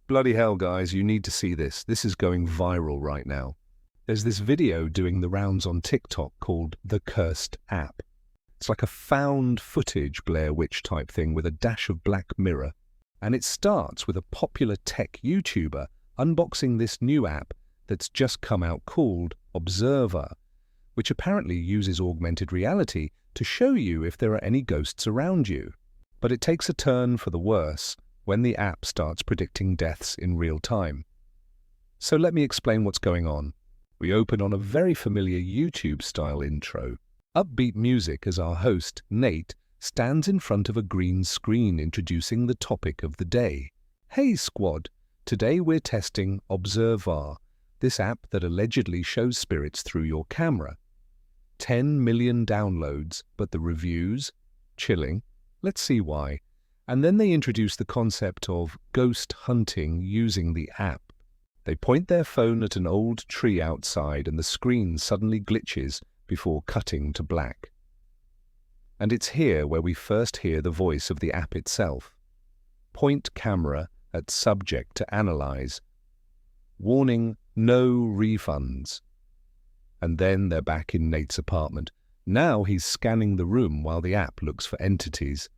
Bloody hell, guys, you need to see this. This is going viral right now. There's this video doing the rounds on TikTok called The Cursed App. It's like a found footage Blair Witch type thing with a dash of Black Mirror. And it starts with a popular tech YouTuber unboxing this new app that's just come out called Observer, which apparently uses augmented reality to show you if there are any ghosts around you. But it takes a turn for the worse when the app starts predicting deaths in real time. So let me explain what's going on. We open on a very familiar YouTube-style intro. Upbeat music as our host, Nate, stands in front of a green screen introducing the topic of the day. Hey squad, today we're testing Observer, this app that allegedly shows spirits through your camera. 10 million downloads, but the reviews? Chilling. Let's see why. And then they introduce the concept of ghost hunting using the app. They point their phone at an old tree outside and the screen suddenly glitches before cutting to black. And it's here where we first hear the voice of the app itself. Point camera at subject to analyze. Warning, no refunds. And then they're back in Nate's apartment. Now he's scanning the room while the app looks for entities.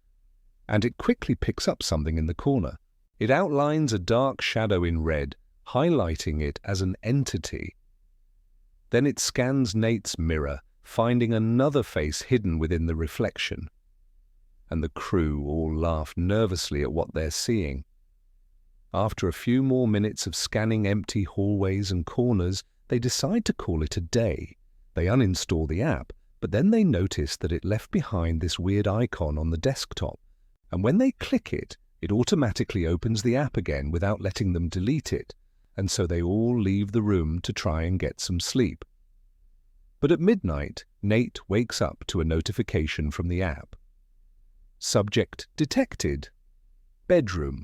And it quickly picks up something in the corner. It outlines a dark shadow in red, highlighting it as an entity. Then it scans Nate's mirror, finding another face hidden within the reflection. And the crew all laugh nervously at what they're seeing. After a few more minutes of scanning empty hallways and corners, they decide to call it a day. They uninstall the app, but then they notice that it left behind this weird icon on the desktop. And when they click it, it automatically opens the app again without letting them delete it. And so they all leave the room to try and get some sleep. But at midnight, Nate wakes up to a notification from the app. Subject detected. Bedroom.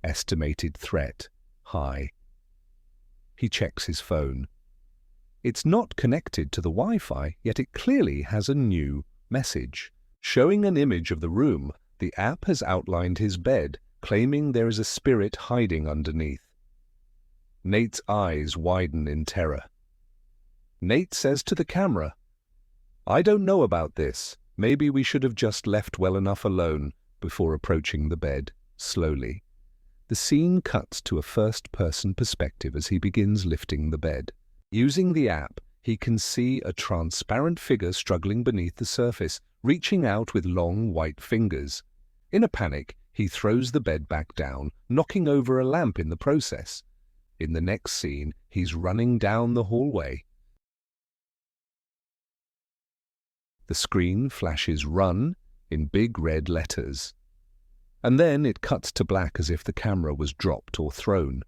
Estimated threat high. He checks his phone. It's not connected to the Wi-Fi, yet it clearly has a new message. Showing an image of the room, the app has outlined his bed, claiming there is a spirit hiding underneath. Nate's eyes widen in terror. Nate says to the camera, "I don't know about this. Maybe we should have just left well enough alone," before approaching the bed, slowly. The scene cuts to a first-person perspective as he begins lifting the bed. Using the app, he can see a transparent figure struggling beneath the surface, reaching out with long white fingers. In a panic, he throws the bed back down, knocking over a lamp in the process. In the next scene, he's running down the hallway. The screen flashes "Run" in big red letters. And then it cuts to black as if the camera was dropped or thrown.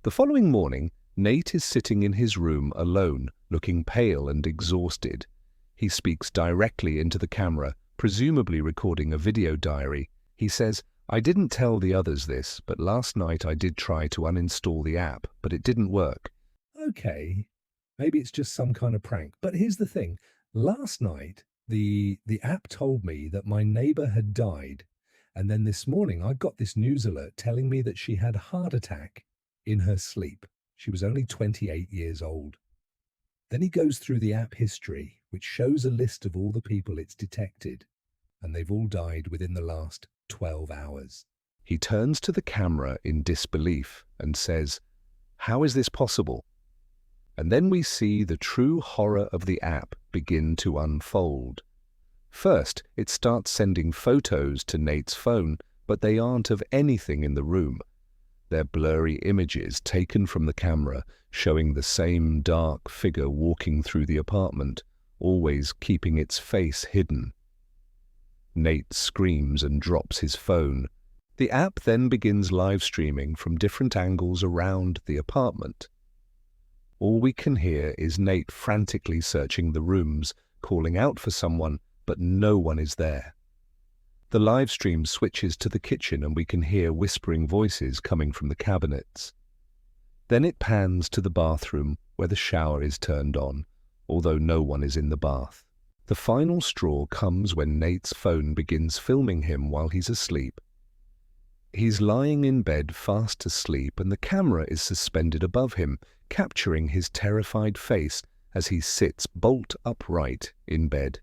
The following morning, Nate is sitting in his room alone, looking pale and exhausted. He speaks directly into the camera, presumably recording a video diary. He says, "I didn't tell the others this, but last night I did try to uninstall the app, but it didn't work." Okay, maybe it's just some kind of prank. But here's the thing. Last night, the app told me that my neighbor had died. And then this morning, I got this news alert telling me that she had a heart attack in her sleep. She was only 28 years old. Then he goes through the app history, which shows a list of all the people it's detected, and they've all died within the last 12 hours. He turns to the camera in disbelief and says, "How is this possible?" And then we see the true horror of the app begin to unfold. First, it starts sending photos to Nate's phone, but they aren't of anything in the room. They're blurry images taken from the camera, showing the same dark figure walking through the apartment, always keeping its face hidden. Nate screams and drops his phone. The app then begins live streaming from different angles around the apartment. All we can hear is Nate frantically searching the rooms, calling out for someone, but no one is there. The live stream switches to the kitchen and we can hear whispering voices coming from the cabinets. Then it pans to the bathroom where the shower is turned on, although no one is in the bath. The final straw comes when Nate's phone begins filming him while he's asleep. He's lying in bed fast asleep and the camera is suspended above him, capturing his terrified face as he sits bolt upright in bed.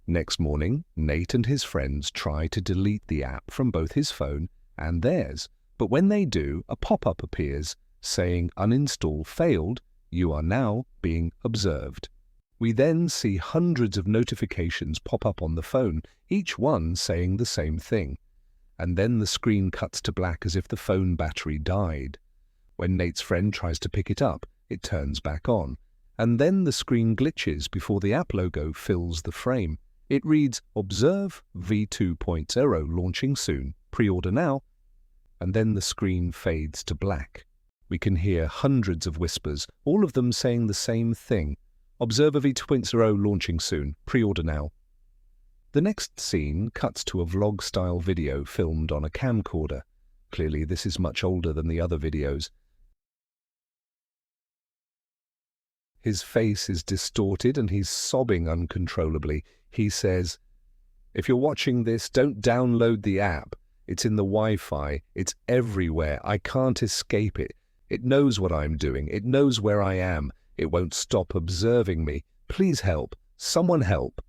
Next morning, Nate and his friends try to delete the app from both his phone and theirs, but when they do, a pop-up appears saying uninstall failed, you are now being observed. We then see hundreds of notifications pop up on the phone, each one saying the same thing. And then the screen cuts to black as if the phone battery died. When Nate's friend tries to pick it up, it turns back on. And then the screen glitches before the app logo fills the frame. It reads, Observe v2.0 launching soon, pre-order now. And then the screen fades to black. We can hear hundreds of whispers, all of them saying the same thing. Observer v2.0 launching soon, pre-order now. The next scene cuts to a vlog-style video filmed on a camcorder. Clearly this is much older than the other videos. His face is distorted and he's sobbing uncontrollably. He says, "If you're watching this, don't download the app. It's in the Wi-Fi. It's everywhere. I can't escape it. It knows what I'm doing. It knows where I am. It won't stop observing me. Please help. Someone help."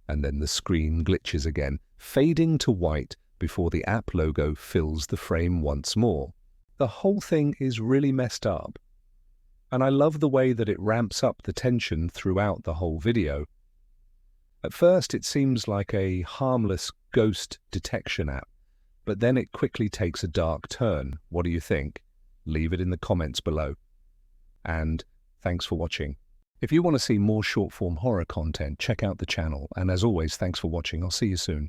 And then the screen glitches again, fading to white before the app logo fills the frame once more. The whole thing is really messed up. And I love the way that it ramps up the tension throughout the whole video. At first it seems like a harmless ghost detection app, but then it quickly takes a dark turn. What do you think? Leave it in the comments below. And thanks for watching. If you want to see more short-form horror content, check out the channel. And as always, thanks for watching. I'll see you soon.